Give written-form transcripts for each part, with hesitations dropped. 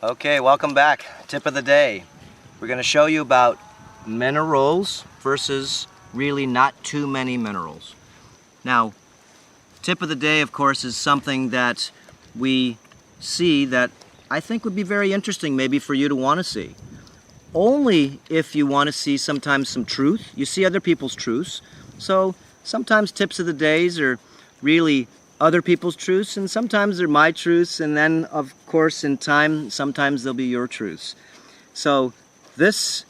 Okay, welcome back. Tip of the day. We're going to show you about minerals versus really not too many minerals. Now, tip of the day, of course, is something that we see that I think would be very interesting maybe for you to want to see. Only if you want to see sometimes some truth. You see other people's truths. So sometimes tips of the days are really other people's truths, and sometimes they're my truths, and then of course in time sometimes they'll be your truths. So this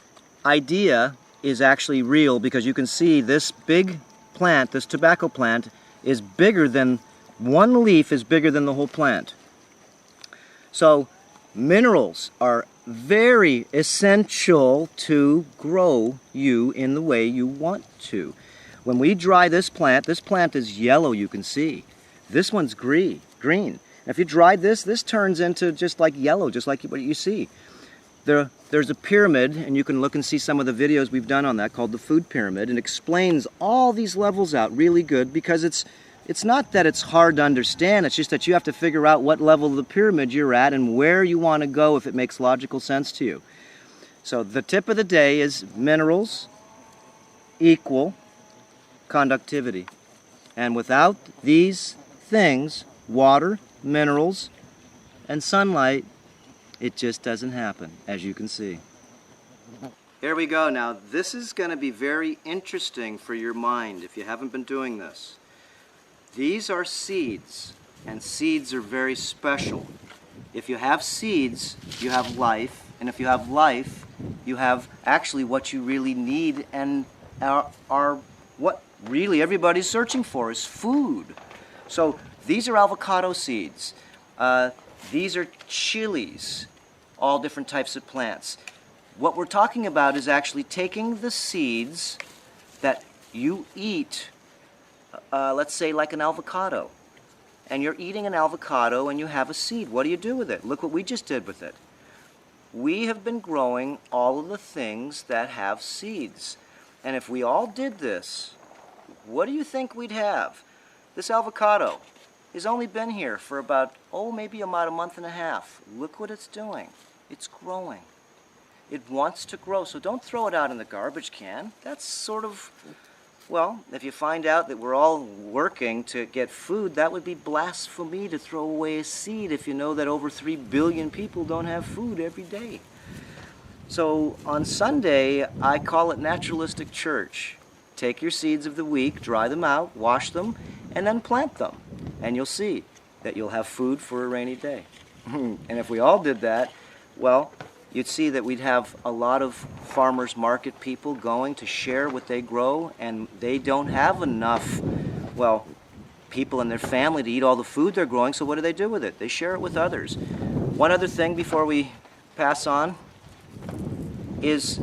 idea is actually real because you can see this big plant, this tobacco plant, is bigger than, one leaf is bigger than the whole plant. So minerals are very essential to grow you in the way you want to. When we dry this plant is yellow, you can see. This one's green. If you dried this turns into just like yellow, just like what you see. There's a pyramid, and you can look and see some of the videos we've done on that called the food pyramid, and explains all these levels out really good because it's not that it's hard to understand, it's just that you have to figure out what level of the pyramid you're at and where you want to go if it makes logical sense to you. So the tip of the day is minerals equal conductivity. And without these things, water, minerals, and sunlight, it just doesn't happen, as you can see. Here we go. Now, this is going to be very interesting for your mind if you haven't been doing this. These are seeds, and seeds are very special. If you have seeds, you have life, and if you have life, you have actually what you really need and are what really everybody's searching for is food. So these are avocado seeds. These are chilies, all different types of plants. What we're talking about is actually taking the seeds that you eat, let's say like an avocado. And you're eating an avocado and you have a seed. What do you do with it? Look what we just did with it. We have been growing all of the things that have seeds. And if we all did this, what do you think we'd have? This avocado has only been here for about, maybe about a month and a half. Look what it's doing. It's growing. It wants to grow, so don't throw it out in the garbage can. That's sort of, well, if you find out that we're all working to get food, that would be blasphemy to throw away a seed if you know that over 3 billion people don't have food every day. So on Sunday, I call it naturalistic church. Take your seeds of the week, dry them out, wash them, and then plant them. And you'll see that you'll have food for a rainy day. And if we all did that, well, you'd see that we'd have a lot of farmers market people going to share what they grow, and they don't have enough, well, people in their family to eat all the food they're growing, so what do they do with it? They share it with others. One other thing before we pass on is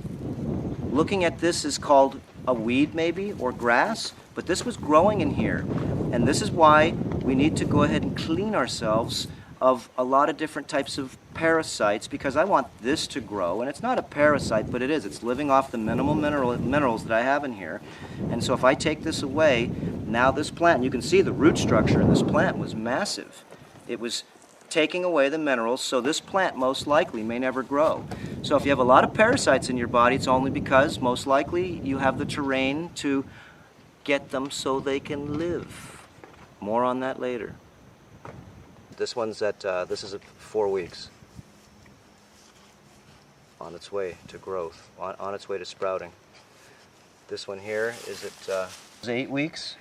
looking at this is called a weed maybe, or grass, but this was growing in here. And this is why we need to go ahead and clean ourselves of a lot of different types of parasites, because I want this to grow, and it's not a parasite, but it is. It's living off the minimal minerals that I have in here. And so if I take this away, now this plant, you can see the root structure in this plant was massive. It was taking away the minerals, so this plant most likely may never grow. So if you have a lot of parasites in your body, it's only because most likely you have the terrain to get them so they can live. More on that later. This one's at, this is at 4 weeks. On its way to growth, on its way to sprouting. This one here is at 8 weeks.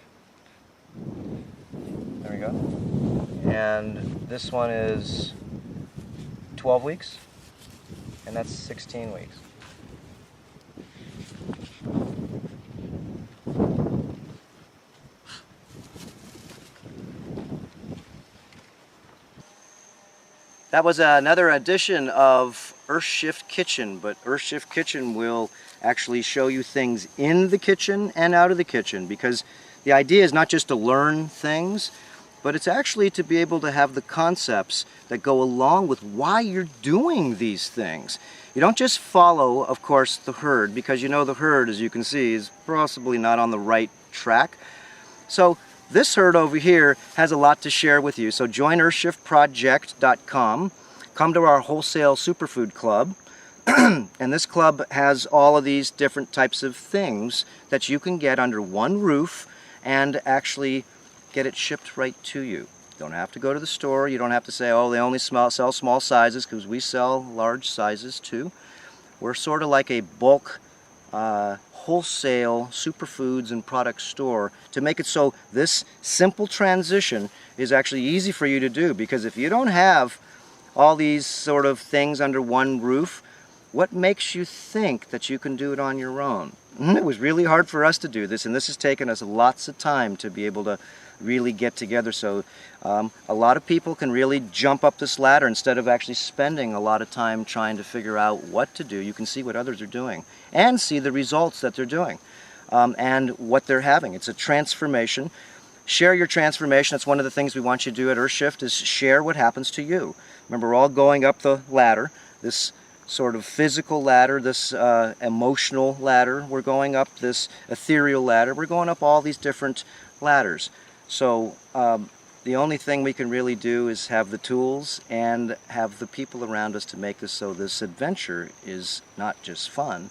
There we go. And this one is 12 weeks, and that's 16 weeks. That was another edition of Earthshift Kitchen, but Earthshift Kitchen will actually show you things in the kitchen and out of the kitchen, because the idea is not just to learn things, but it's actually to be able to have the concepts that go along with why you're doing these things. You don't just follow, of course, the herd, because you know the herd, as you can see, is possibly not on the right track. So this herd over here has a lot to share with you. So join earthshiftproject.com come to our wholesale superfood club. And this club has all of these different types of things that you can get under one roof and actually get it shipped right to you. You don't have to go to the store. You don't have to say, oh, they only sell small sizes, because we sell large sizes too. We're sort of like a bulk wholesale superfoods and product store to make it so this simple transition is actually easy for you to do, because if you don't have all these sort of things under one roof, what makes you think that you can do it on your own? It was really hard for us to do this, and this has taken us lots of time to be able to really get together. So a lot of people can really jump up this ladder instead of actually spending a lot of time trying to figure out what to do. You can see what others are doing and see the results that they're doing and what they're having. It's a transformation. Share your transformation. That's one of the things we want you to do at Earth Shift, is share what happens to you. Remember, we're all going up the ladder, this sort of physical ladder, this emotional ladder. We're going up this ethereal ladder. We're going up all these different ladders. So the only thing we can really do is have the tools and have the people around us to make this so this adventure is not just fun,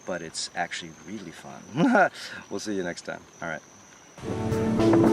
but it's actually really fun. We'll see you next time. All right.